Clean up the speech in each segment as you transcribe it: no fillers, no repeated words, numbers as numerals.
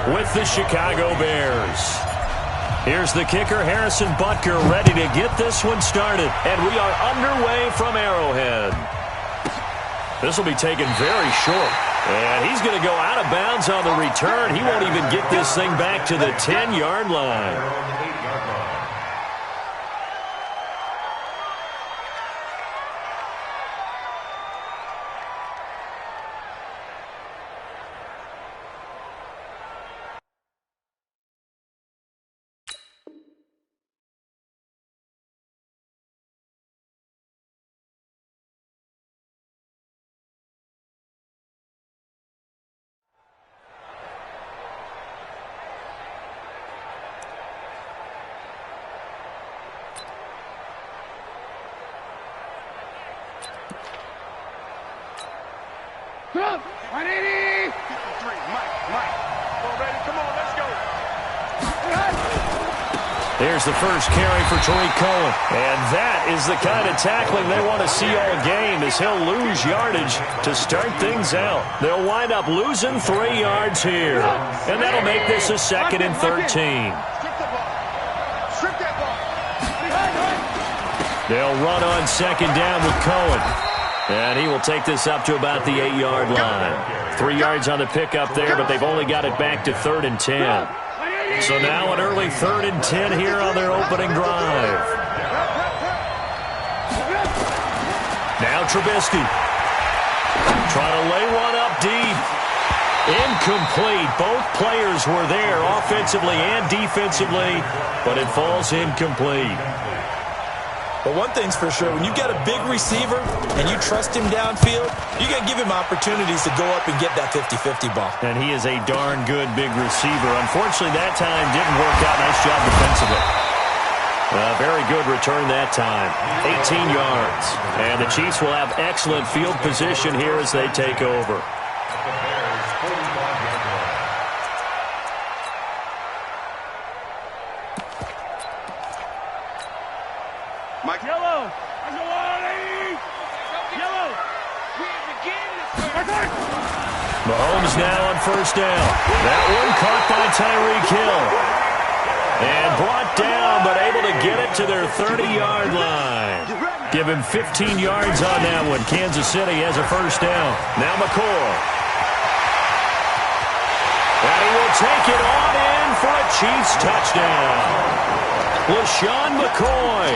with the Chicago Bears. Here's the kicker, Harrison Butker, ready to get this one started. And we are underway from Arrowhead. This will be taken very short. And he's going to go out of bounds on the return. He won't even get this thing back to the 10-yard line. Come 180. Mike. Already, come on, let's go. There's the first carry for Tariq Cohen. And that is the kind of tackling they want to see all game, as he'll lose yardage to start things out. They'll wind up losing 3 yards here. And that'll make this a 2nd and 13. Strip that ball. They'll run on 2nd down with Cohen. And he will take this up to about the 8-yard line. 3 yards on the pickup there, but they've only got it back to 3rd and 10. So now an early 3rd and 10 here on their opening drive. Now Trubisky. Trying to lay one up deep. Incomplete. Both players were there offensively and defensively, but it falls incomplete. But one thing's for sure, when you got a big receiver and you trust him downfield, you got to give him opportunities to go up and get that 50-50 ball. And he is a darn good big receiver. Unfortunately, that time didn't work out. Nice job defensively. Very good return that time. 18 yards. And the Chiefs will have excellent field position here as they take over. Mike. Yellow. Mahomes now on 1st down. That one caught by Tyreek Hill. And brought down, but able to get it to their 30-yard line. Give him 15 yards on that one. Kansas City has a 1st down. Now McCoy. And he will take it on in for a Chiefs touchdown. LaShawn McCoy,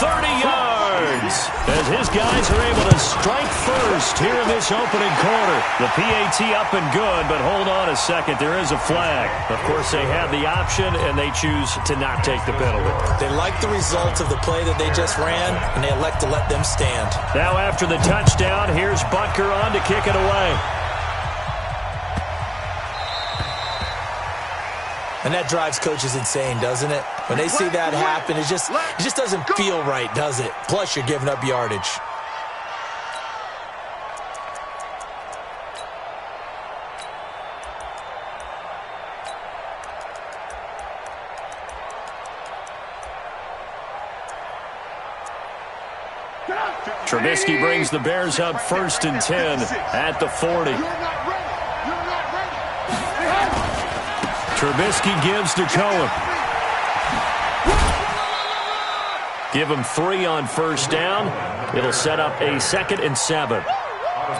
30 yards, as his guys are able to strike first here in this opening quarter. The PAT up and good, but hold on a second. There is a flag. Of course, they have the option, and they choose to not take the penalty. They like the results of the play that they just ran, and they elect to let them stand. Now after the touchdown, here's Butker on to kick it away. And that drives coaches insane, doesn't it? When they see that happen, it just doesn't feel right, does it? Plus, you're giving up yardage. Trubisky brings the Bears up 1st and 10 at the 40. Trubisky gives to Cohen. Give him 3 on 1st down. It'll set up a 2nd and 7.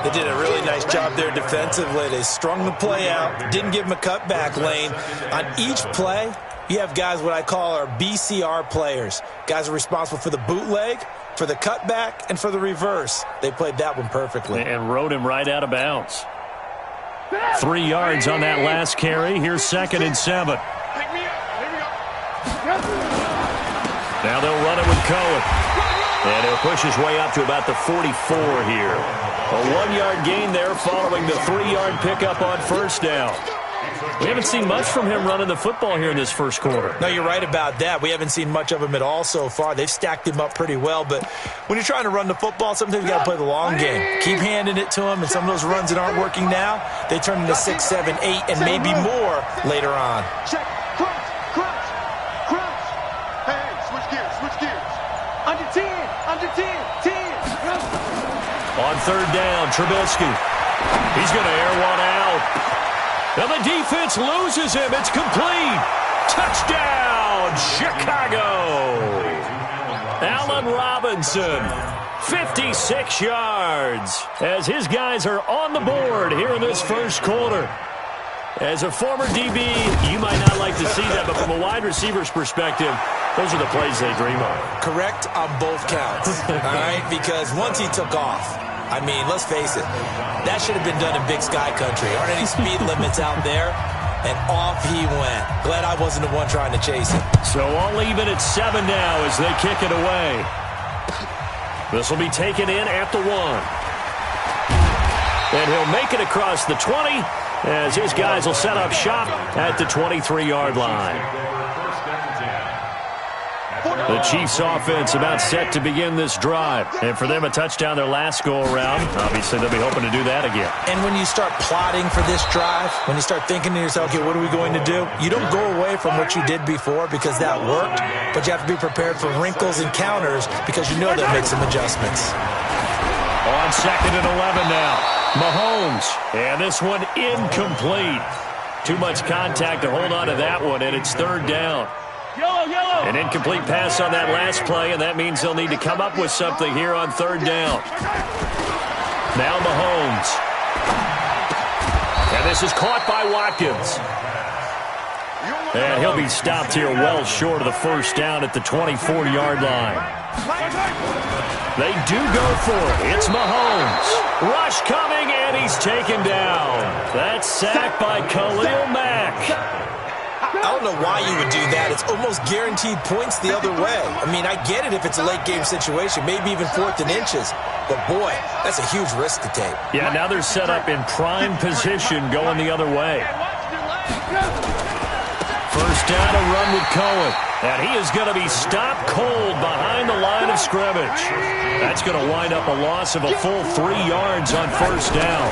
They did a really nice job there defensively. They strung the play out, didn't give him a cutback lane. On each play, you have guys what I call our BCR players. Guys are responsible for the bootleg, for the cutback, and for the reverse. They played that one perfectly. And rode him right out of bounds. 3 yards on that last carry. Here's 2nd and 7. Now they'll run it with Cohen. And he'll push his way up to about the 44 here. A 1-yard gain there following the 3-yard pickup on 1st down. We haven't seen much from him running the football here in this first quarter. No, you're right about that. We haven't seen much of him at all so far. They've stacked him up pretty well, but when you're trying to run the football, sometimes you got to play the long game. Keep handing it to him, and some of those runs that aren't working now, they turn into 6, 7, 8, and maybe more later on. Check. Crunch. Hey, switch gears. Under 10. On 3rd down, Trubisky. He's going to air one out. And the defense loses him. It's complete. Touchdown, Chicago. Allen Robinson, 56 yards, as his guys are on the board here in this first quarter. As a former DB, you might not like to see that, but from a wide receiver's perspective, those are the plays they dream of. Correct on both counts, all right? Because once he took off, I mean, let's face it, that should have been done in Big Sky Country. Aren't any speed limits out there? And off he went. Glad I wasn't the one trying to chase him. So all even at 7 now as they kick it away. This will be taken in at the 1. And he'll make it across the 20 as his guys will set up shop at the 23-yard line. The Chiefs offense about set to begin this drive. And for them, a touchdown their last go-around. Obviously, they'll be hoping to do that again. And when you start plotting for this drive, when you start thinking to yourself, okay, what are we going to do? You don't go away from what you did before because that worked, but you have to be prepared for wrinkles and counters because you know they'll make some adjustments. On 2nd and 11 now. Mahomes. And this one incomplete. Too much contact to hold on to that one, and it's 3rd down. An incomplete pass on that last play, and that means they'll need to come up with something here on 3rd down. Now Mahomes. And this is caught by Watkins. And he'll be stopped here well short of the 1st down at the 24-yard line. They do go for it. It's Mahomes. Rush coming, and he's taken down. That's sacked by Khalil Mack. I don't know why you would do that. It's almost guaranteed points the other way. I mean, I get it if it's a late-game situation, maybe even 4th and inches. But, boy, that's a huge risk to take. Yeah, now they're set up in prime position going the other way. 1st down, a run with Cohen. And he is going to be stopped cold behind the line of scrimmage. That's going to wind up a loss of a full 3 yards on 1st down.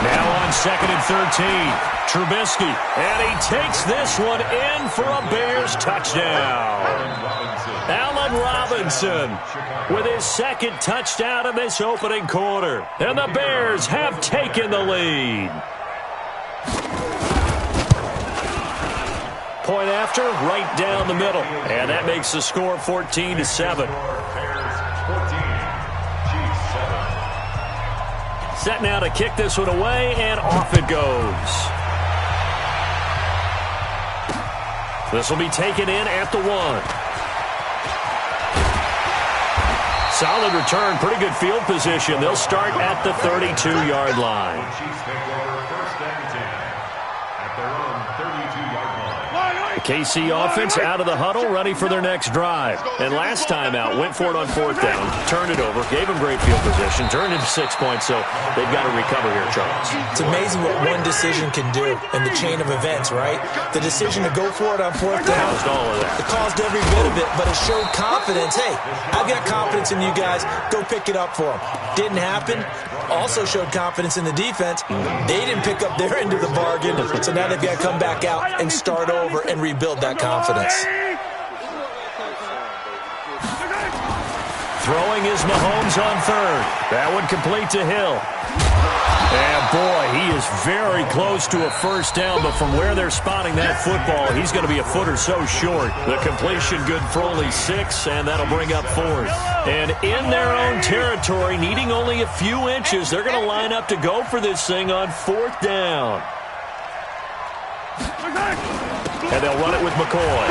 Now on 2nd and 13. Trubisky, and he takes this one in for a Bears touchdown. Allen Robinson with his 2nd touchdown in this opening quarter. And the Bears have taken the lead. Point after, right down the middle. And that makes the score 14-7. Set now to kick this one away, and off it goes. This will be taken in at the 1. Solid return, pretty good field position. They'll start at the 32-yard line. The KC offense out of the huddle, ready for their next drive. And last time out, went for it on 4th down, turned it over, gave them great field position, turned into 6 points, so they've got to recover here, Charles. It's amazing what one decision can do in the chain of events, right? The decision to go for it on 4th down, it caused every bit of it, but it showed confidence. Hey, I've got confidence in you guys. Go pick it up for them. Didn't happen. Also showed confidence in the defense. They didn't pick up their end of the bargain, so now they've got to come back out and start over and rebuild that confidence. Throwing is Mahomes on 3rd. That one complete to Hill. And boy, he is very close to a 1st down, but from where they're spotting that football, he's going to be a foot or so short. The completion good for only 6, and that'll bring up 4th. And in their own territory, needing only a few inches, they're going to line up to go for this thing on 4th down. And they'll run it with McCoy.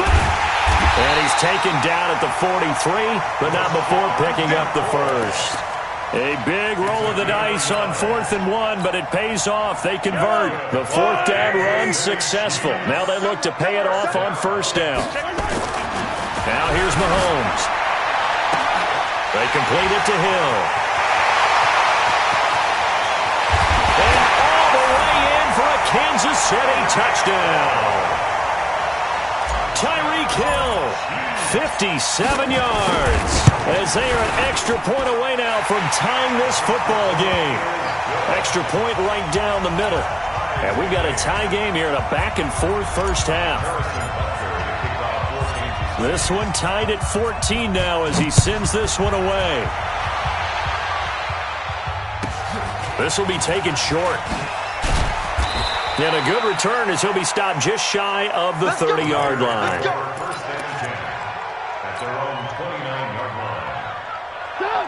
And he's taken down at the 43, but not before picking up the 1st. A big roll of the dice on 4th and 1, but it pays off. They convert. The 4th down run successful. Now they look to pay it off on 1st down. Now here's Mahomes. They complete it to Hill. And all the way in for a Kansas City touchdown. Tyreek Hill, 57 yards, as they are an extra point away now from tying this football game. Extra point right down the middle. And we've got a tie game here in a back-and-forth 1st half. This one tied at 14 now as he sends this one away. This will be taken short. And a good return as he'll be stopped just shy of the 30-yard line.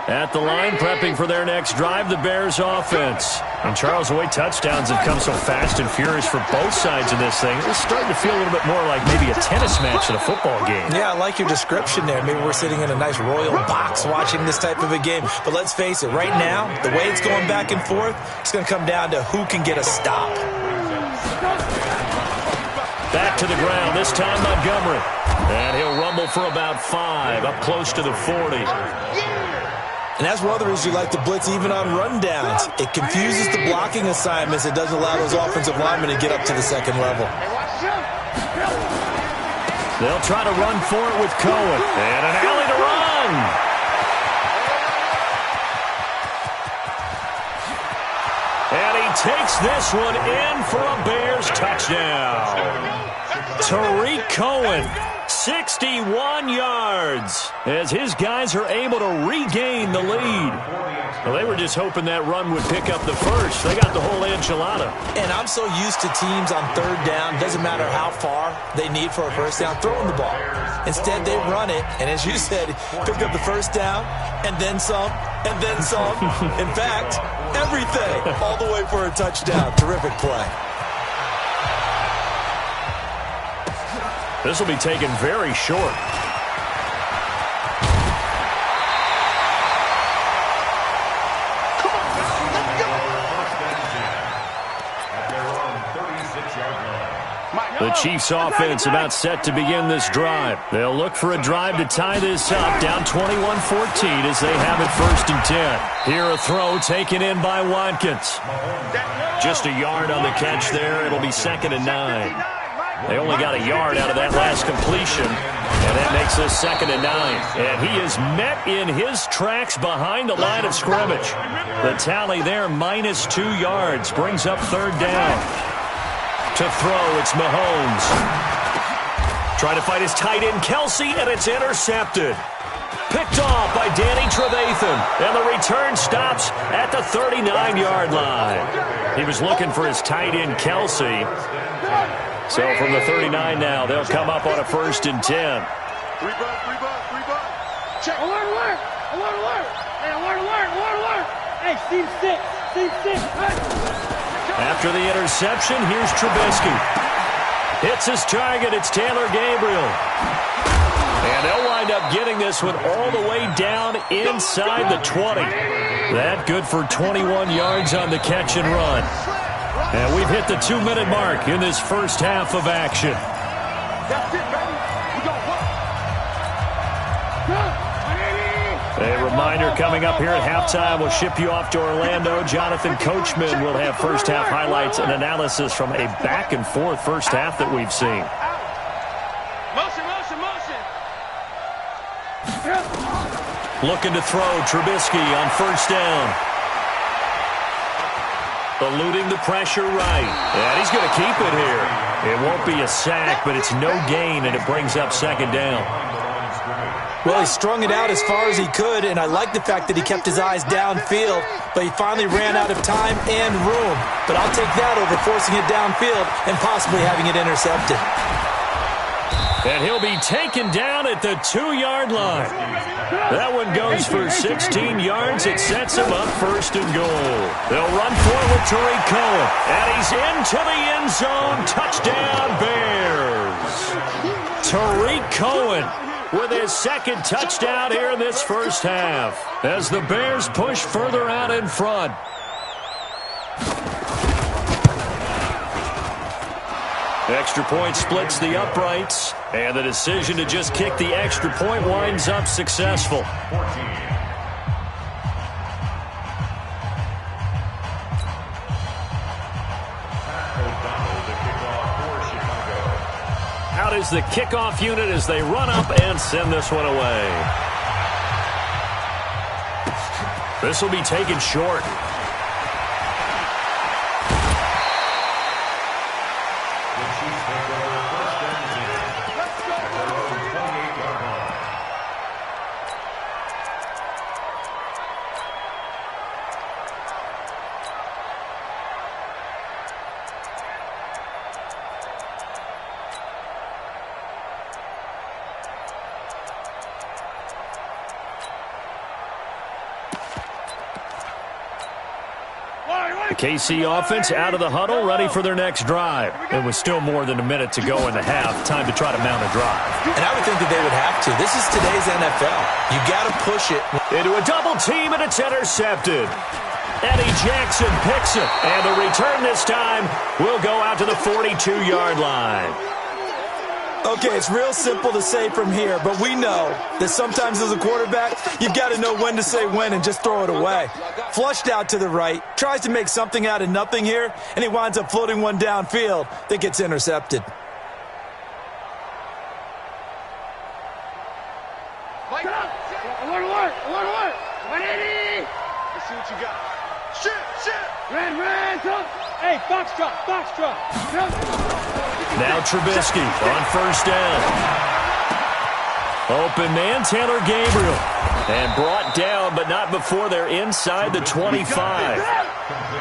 At the line, prepping for their next drive, the Bears offense. And Charles, the way touchdowns have come so fast and furious for both sides of this thing, it's starting to feel a little bit more like maybe a tennis match at a football game. Yeah, I like your description there. Maybe we're sitting in a nice royal box watching this type of a game. But let's face it, right now, the way it's going back and forth, it's going to come down to who can get a stop. Back to the ground, this time Montgomery. And he'll rumble for about 5, up close to the 40. And that's one of the reasons you like to blitz even on rundowns. It confuses the blocking assignments. It doesn't allow those offensive linemen to get up to the second level. They'll try to run for it with Cohen. And an alley to run. And he takes this one in for a Bears touchdown. Tariq Cohen. 61 yards as his guys are able to regain the lead. Well, they were just hoping that run would pick up the first. They got the whole enchilada. And I'm so used to teams on third down, doesn't matter how far they need for a first down, throwing the ball. Instead, they run it, and as you said, pick up the first down, and then some, and then some. In fact, everything, all the way for a touchdown. Terrific play. This will be taken very short. The Chiefs offense about set to begin this drive. They'll look for a drive to tie this up, down 21-14 as they have it 1st and 10. Here a throw taken in by Watkins. Just a yard on the catch there. It'll be 2nd and 9. They only got a yard out of that last completion, and that makes this 2nd and 9. And he is met in his tracks behind the line of scrimmage. The tally there, -2 yards, brings up 3rd down. To throw, it's Mahomes. Trying to fight his tight end, Kelsey, and it's intercepted. Picked off by Danny Trevathan, and the return stops at the 39-yard line. He was looking for his tight end, Kelsey. So from the 39 now, they'll come up on a 1st and 10. 3 bucks. Check. Alert. Hey, alert. Hey, Steve 6. After the interception, here's Trubisky. Hits his target. It's Taylor Gabriel. And they'll wind up getting this one all the way down inside the 20. That good for 21 yards on the catch and run. And we've hit the 2-minute mark in this first half of action. A reminder coming up here at halftime, we'll ship you off to Orlando. Jonathan Coachman will have first half highlights and analysis from a back-and-forth first half that we've seen. Motion. Looking to throw, Trubisky on 1st down. Eluding the pressure right. And he's going to keep it here. It won't be a sack, but it's no gain, and it brings up 2nd down. Well, he strung it out as far as he could, and I like the fact that he kept his eyes downfield, but he finally ran out of time and room. But I'll take that over forcing it downfield and possibly having it intercepted. And he'll be taken down at the 2-yard line. That one goes for 16 yards. It sets him up 1st and goal. They'll run for it with Tariq Cohen. And he's into the end zone. Touchdown, Bears. Tariq Cohen with his 2nd touchdown here in this first half as the Bears push further out in front. Extra point splits the uprights, and the decision to just kick the extra point winds up successful. Out is the kickoff unit as they run up and send this one away. This will be taken short. KC offense out of the huddle, ready for their next drive. And with still more than a minute to go in the half, time to try to mount a drive. And I would think that they would have to. This is today's NFL. You got to push it. Into a double team, and it's intercepted. Eddie Jackson picks it, and the return this time will go out to the 42-yard line. Okay, it's real simple to say from here, but we know that sometimes as a quarterback, you've got to know when to say when and just throw it away. Flushed out to the right, tries to make something out of nothing here, and he winds up floating one downfield that gets intercepted. Alert! 180! Let's see what you got. Shit! Red, come! Hey, box drop! Now Trubisky on first down. Open man, Taylor Gabriel. And brought down, but not before they're inside the 25.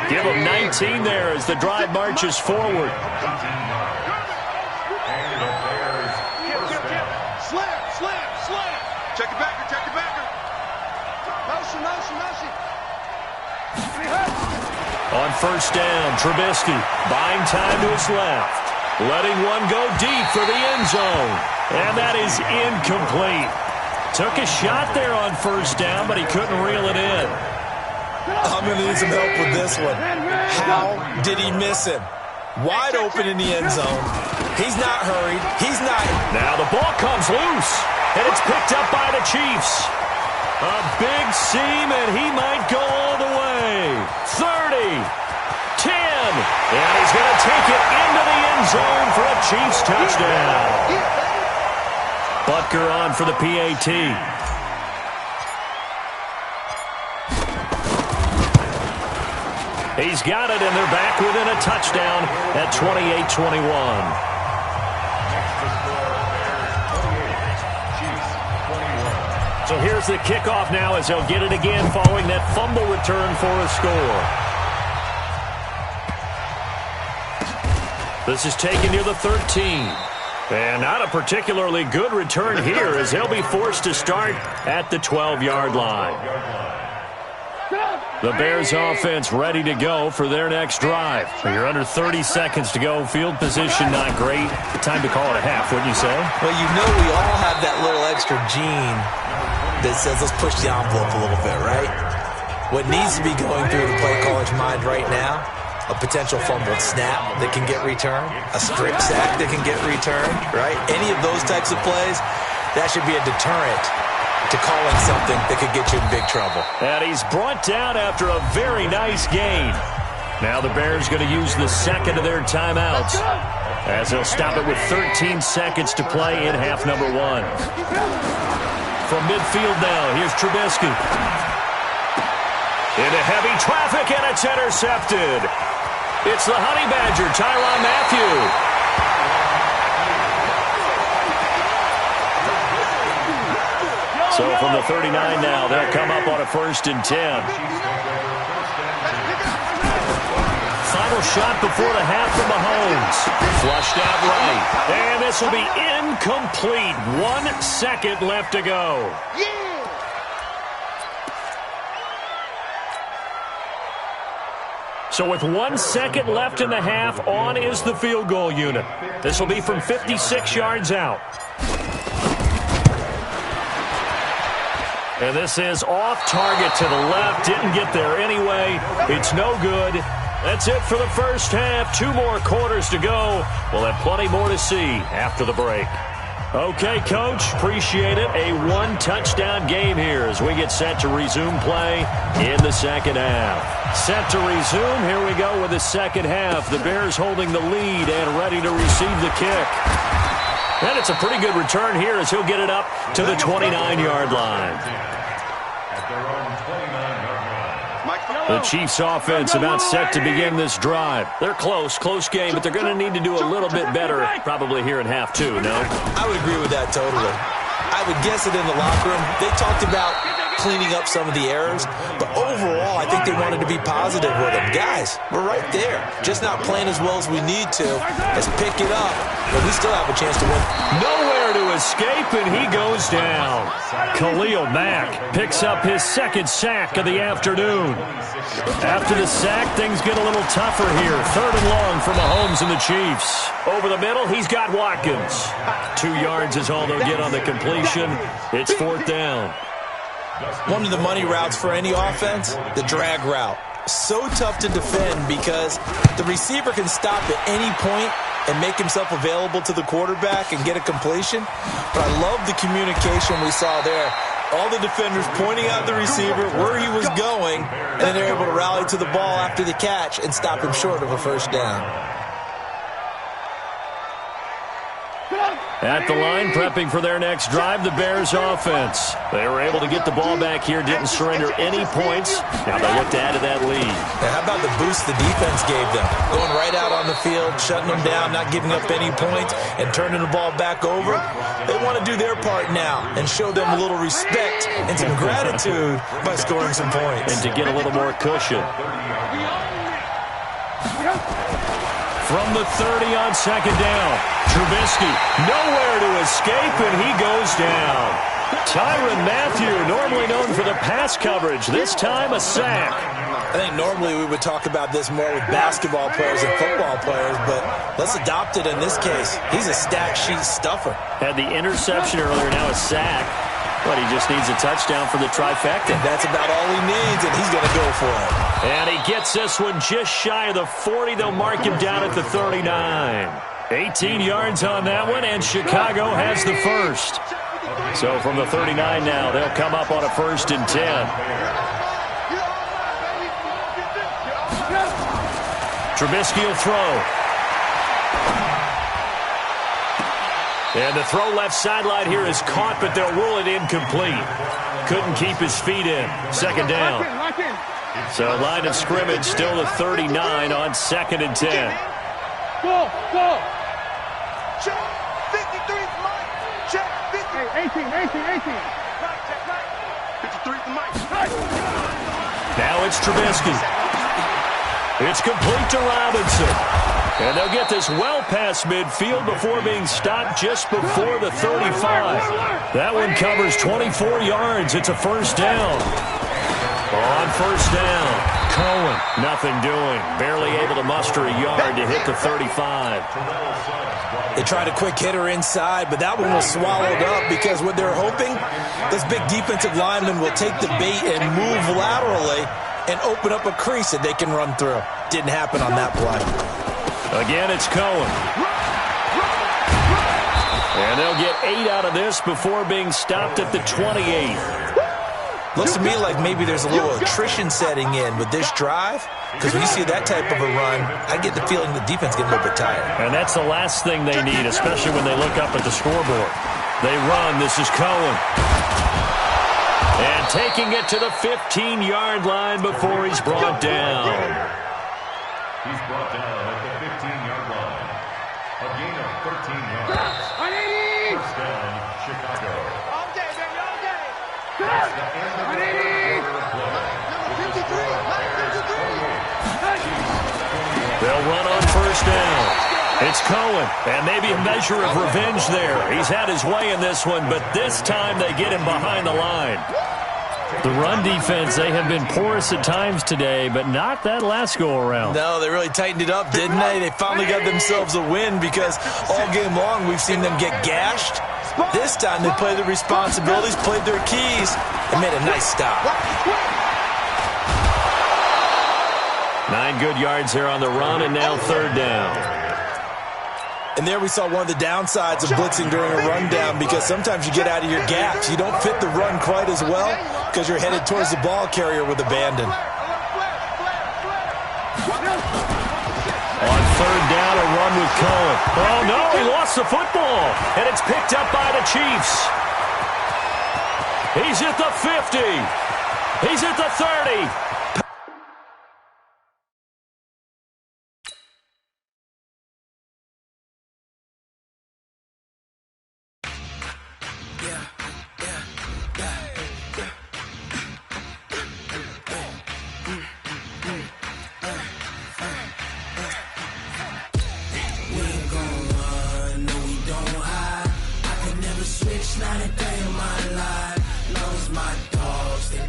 Give them 19 there as the drive marches forward. Slam! Check it backer! Motion! On first down, Trubisky buying time to his left. Letting one go deep for the end zone. And that is incomplete. Took a shot there on first down, but he couldn't reel it in. I'm going to need some help with this one. How did he miss him? Wide open in the end zone. He's not hurried. He's not. Now the ball comes loose, and it's picked up by the Chiefs. A big seam, and he might go all the way. 30, 10, and he's going to take it into the end zone for a Chiefs touchdown. Butker on for the PAT. He's got it, and they're back within a touchdown at 28-21. So here's the kickoff now as they'll get it again following that fumble return for a score. This is taken near the 13. And not a particularly good return here as they'll be forced to start at the 12-yard line. The Bears offense ready to go for their next drive. You're under 30 seconds to go. Field position not great. Time to call it a half, wouldn't you say? Well, you know we all have that little extra gene that says let's push the envelope a little bit, right? What needs to be going through the play caller's mind right now, a potential fumbled snap that can get returned, a strip sack that can get returned, right? Any of those types of plays, that should be a deterrent to calling something that could get you in big trouble. And he's brought down after a very nice gain. Now the Bears going to use the second of their timeouts as they'll stop it with 13 seconds to play in half number one. From midfield now, here's Trubisky. Into heavy traffic, and it's intercepted. It's the Honey Badger, Tyrann Mathieu. So from the 39 now, they'll come up on a 1st and 10. Final shot before the half from Mahomes. Flushed out right. And this will be incomplete. 1 second left to go. So with 1 second left in the half, on is the field goal unit. This will be from 56 yards out. And this is off target to the left. Didn't get there anyway. It's no good. That's it for the first half. 2 more quarters to go. We'll have plenty more to see after the break. Okay, Coach, appreciate it. A 1-touchdown game here as we get set to resume play in the second half. Set to resume. Here we go with the second half. The Bears holding the lead and ready to receive the kick. And it's a pretty good return here as he'll get it up to the 29-yard line. The Chiefs offense about set to begin this drive. They're close game, but they're going to need to do a little bit better probably here in half two, no? I would agree with that totally. I would guess it in the locker room. They talked about cleaning up some of the errors, but overall, I think they wanted to be positive with him. Guys, we're right there. Just not playing as well as we need to. Let's pick it up, but we still have a chance to win. Nowhere to escape, and he goes down. Khalil Mack picks up his second sack of the afternoon. After the sack, things get a little tougher here. 3rd and long for Mahomes and the Chiefs. Over the middle, he's got Watkins. 2 yards is all they'll get on the completion. It's 4th down. One of the money routes for any offense, the drag route. So tough to defend because the receiver can stop at any point and make himself available to the quarterback and get a completion. But I love the communication we saw there. All the defenders pointing out the receiver where he was going, and then they're able to rally to the ball after the catch and stop him short of a first down. At the line, prepping for their next drive, the Bears offense. They were able to get the ball back here, didn't surrender any points. Now they look to add to that lead. Now, how about the boost the defense gave them? Going right out on the field, shutting them down, not giving up any points, and turning the ball back over. They want to do their part now and show them a little respect and some gratitude by scoring some points. And to get a little more cushion. From the 30 on 2nd down, Trubisky nowhere to escape, and he goes down. Tyrann Mathieu, normally known for the pass coverage, this time a sack. I think normally we would talk about this more with basketball players and football players, but let's adopt it in this case. He's a stat sheet stuffer. Had the interception earlier, now a sack. But he just needs a touchdown for the trifecta. That's about all he needs, and he's going to go for it. And he gets this one just shy of the 40. They'll mark him down at the 39. 18 yards on that one, and Chicago has the first. So from the 39 now, they'll come up on a 1st and 10. Trubisky will throw. And the throw left sideline here is caught, but they'll rule it incomplete. Couldn't keep his feet in. 2nd down. So line of scrimmage still the 39 on 2nd and 10. Go. Check. 53 Mike. Check. 50. 18. 53 Mike. Now it's Trubisky. It's complete to Robinson. And they'll get this well past midfield before being stopped just before the 35. That one covers 24 yards. It's a 1st down. On 1st down, Cohen, nothing doing. Barely able to muster a yard to hit the 35. They tried a quick hitter inside, but that one was swallowed up because what they're hoping, this big defensive lineman will take the bait and move laterally and open up a crease that they can run through. Didn't happen on that play. Again, it's Cohen. And they'll get 8 out of this before being stopped at the 28. Looks to me like maybe there's a little attrition setting in with this drive, because when you see that type of a run, I get the feeling the defense getting a little bit tired. And that's the last thing they need, especially when they look up at the scoreboard. They run. This is Cohen. And taking it to the 15-yard line before he's brought down. He's brought down at the 15-yard line. A gain of 13 yards. First down, Chicago. All day, baby, all day. That's the end of the third quarter of play. With the score, Bears 28. They'll run on 1st down. It's Cohen, and maybe a measure of revenge there. He's had his way in this one, but this time they get him behind the line. The run defense, they have been porous at times today, but not that last go-around. No, they really tightened it up, didn't they? They finally got themselves a win because all game long we've seen them get gashed. This time they played their responsibilities, played their keys, and made a nice stop. 9 good yards there on the run, and now 3rd down. And there we saw one of the downsides of blitzing during a rundown, because sometimes you get out of your gaps. You don't fit the run quite as well because you're headed towards the ball carrier with abandon. On 3rd down, a run with Cohen. Oh, no, he lost the football, and it's picked up by the Chiefs. He's at the 50. He's at the 30. switch, not a day of my life. Knows my dogs, they